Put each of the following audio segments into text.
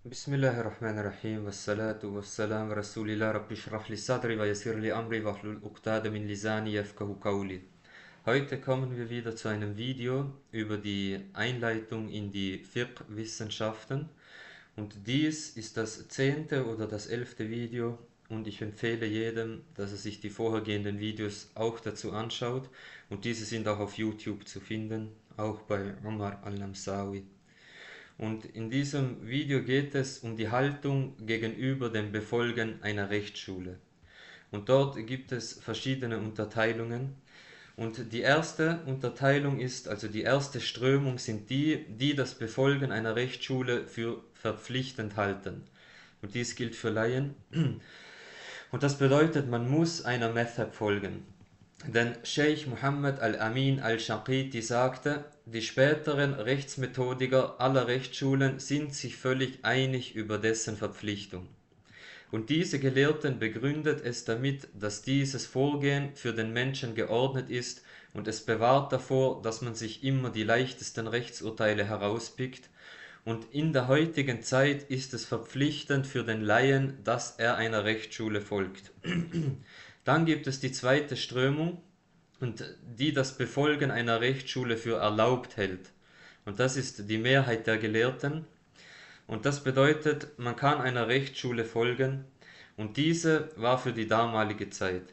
Bismillahirrahmanirrahim, wassalatu wassalam, Rasulillah, Rabbi shrah li sadri wa yassir li amri wahlul uqtada min lisani yafqahu qawli. Heute kommen wir wieder zu einem Video über die Einleitung in die Fiqh-Wissenschaften und dies ist das 10. oder das 11. Video und ich empfehle jedem, dass er sich die vorhergehenden Videos auch dazu anschaut und diese sind auch auf YouTube zu finden, auch bei Umar al-Namsawi. Und in diesem Video geht es um die Haltung gegenüber dem Befolgen einer Rechtsschule. Und dort gibt es verschiedene Unterteilungen. Und die erste Unterteilung ist, also die erste Strömung sind die, die das Befolgen einer Rechtsschule für verpflichtend halten. Und dies gilt für Laien. Und das bedeutet, man muss einer Madhab folgen. Denn Sheikh Muhammad al-Amin al-Shanqiti sagte, die späteren Rechtsmethodiker aller Rechtsschulen sind sich völlig einig über dessen Verpflichtung. Und diese Gelehrten begründet es damit, dass dieses Vorgehen für den Menschen geordnet ist und es bewahrt davor, dass man sich immer die leichtesten Rechtsurteile herauspickt. Und in der heutigen Zeit ist es verpflichtend für den Laien, dass er einer Rechtsschule folgt. Dann gibt es die zweite Strömung, und die das Befolgen einer Rechtsschule für erlaubt hält. Und das ist die Mehrheit der Gelehrten. Und das bedeutet, man kann einer Rechtsschule folgen und diese war für die damalige Zeit.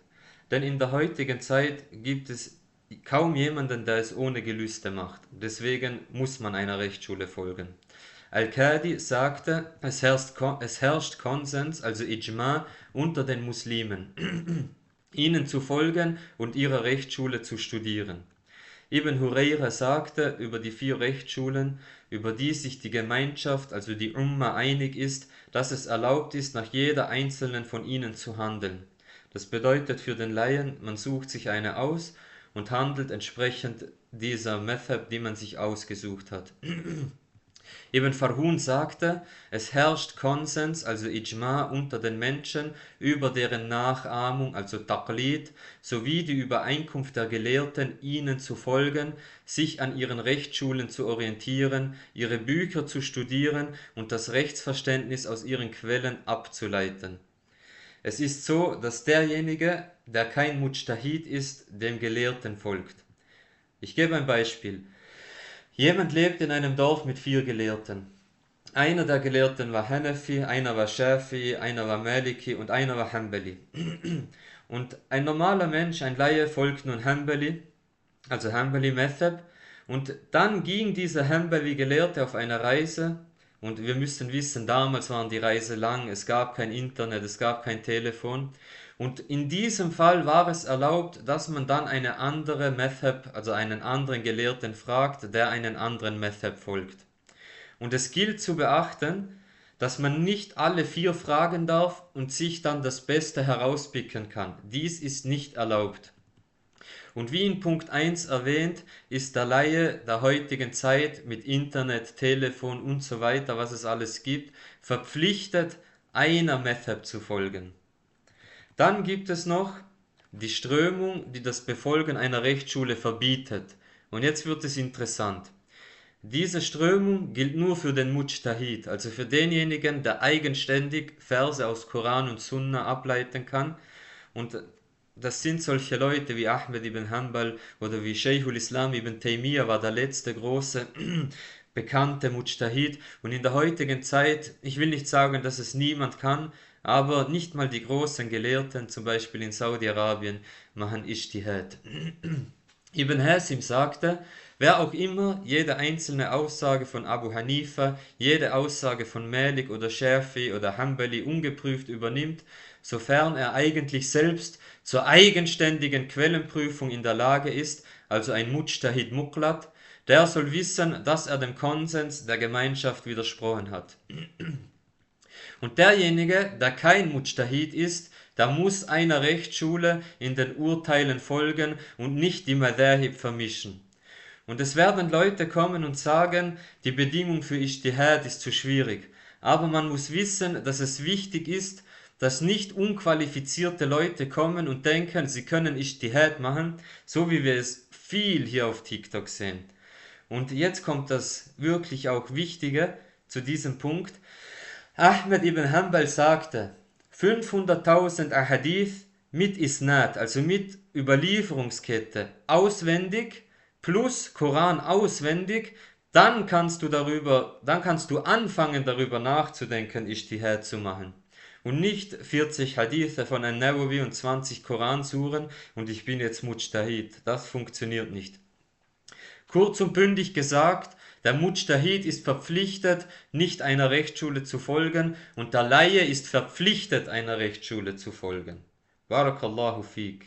Denn in der heutigen Zeit gibt es kaum jemanden, der es ohne Gelüste macht. Deswegen muss man einer Rechtsschule folgen. Al-Qadi sagte, es herrscht Konsens, also Ijma, unter den Muslimen, ihnen zu folgen und ihre Rechtsschule zu studieren. Ibn Hureyra sagte über die 4 Rechtsschulen, über die sich die Gemeinschaft, also die Umma, einig ist, dass es erlaubt ist, nach jeder einzelnen von ihnen zu handeln. Das bedeutet für den Laien, man sucht sich eine aus und handelt entsprechend dieser Madhab, die man sich ausgesucht hat. Ibn Farhun sagte, es herrscht Konsens, also Ijma, unter den Menschen über deren Nachahmung, also Taqlid, sowie die Übereinkunft der Gelehrten, ihnen zu folgen, sich an ihren Rechtsschulen zu orientieren, ihre Bücher zu studieren und das Rechtsverständnis aus ihren Quellen abzuleiten. Es ist so, dass derjenige, der kein Mujtahid ist, dem Gelehrten folgt. Ich gebe ein Beispiel. Jemand lebt in einem Dorf mit 4 Gelehrten. Einer der Gelehrten war Hanafi, einer war Shafi'i, einer war Maliki und einer war Hanbali. Und ein normaler Mensch, ein Laie, folgt nun Hanbali, also Hanbali Madhab. Und dann ging dieser Hanbali-Gelehrte auf eine Reise. Und wir müssen wissen, damals waren die Reisen lang, es gab kein Internet, es gab kein Telefon. Und in diesem Fall war es erlaubt, dass man dann eine andere Madhab, also einen anderen Gelehrten fragt, der einen anderen Madhab folgt. Und es gilt zu beachten, dass man nicht alle 4 fragen darf und sich dann das Beste herauspicken kann. Dies ist nicht erlaubt. Und wie in Punkt 1 erwähnt, ist der Laie der heutigen Zeit mit Internet, Telefon und so weiter, was es alles gibt, verpflichtet, einer Madhab zu folgen. Dann gibt es noch die Strömung, die das Befolgen einer Rechtsschule verbietet. Und jetzt wird es interessant. Diese Strömung gilt nur für den Mujtahid, also für denjenigen, der eigenständig Verse aus Koran und Sunna ableiten kann. Und das sind solche Leute wie Ahmed ibn Hanbal oder wie Sheikhul Islam ibn Taymiyyah war der letzte große bekannte Mujtahid. Und in der heutigen Zeit, ich will nicht sagen, dass es niemand kann, aber nicht mal die großen Gelehrten, zum Beispiel in Saudi-Arabien, machen Ijtihad. Ibn Hasim sagte, wer auch immer jede einzelne Aussage von Abu Hanifa, jede Aussage von Malik oder Shafi oder Hanbali ungeprüft übernimmt, sofern er eigentlich selbst zur eigenständigen Quellenprüfung in der Lage ist, also ein Mujtahid Muqlad, der soll wissen, dass er dem Konsens der Gemeinschaft widersprochen hat. Und derjenige, der kein Mujtahid ist, der muss einer Rechtsschule in den Urteilen folgen und nicht die Madhahib vermischen. Und es werden Leute kommen und sagen, die Bedingung für Ijtihad ist zu schwierig. Aber man muss wissen, dass es wichtig ist, dass nicht unqualifizierte Leute kommen und denken, sie können Ijtihad machen, so wie wir es viel hier auf TikTok sehen. Und jetzt kommt das wirklich auch Wichtige zu diesem Punkt. Ahmed ibn Hanbal sagte, 500.000 Ahadith mit Isnad, also mit Überlieferungskette, auswendig plus Koran auswendig, dann kannst du anfangen darüber nachzudenken, Ijtihad zu machen. Und nicht 40 Hadithe von An-Nawawi und 20 Koransuren und ich bin jetzt Mujtahid. Das funktioniert nicht. Kurz und bündig gesagt, der Mujtahid ist verpflichtet, nicht einer Rechtsschule zu folgen und der Laie ist verpflichtet, einer Rechtsschule zu folgen. Barakallahu fik.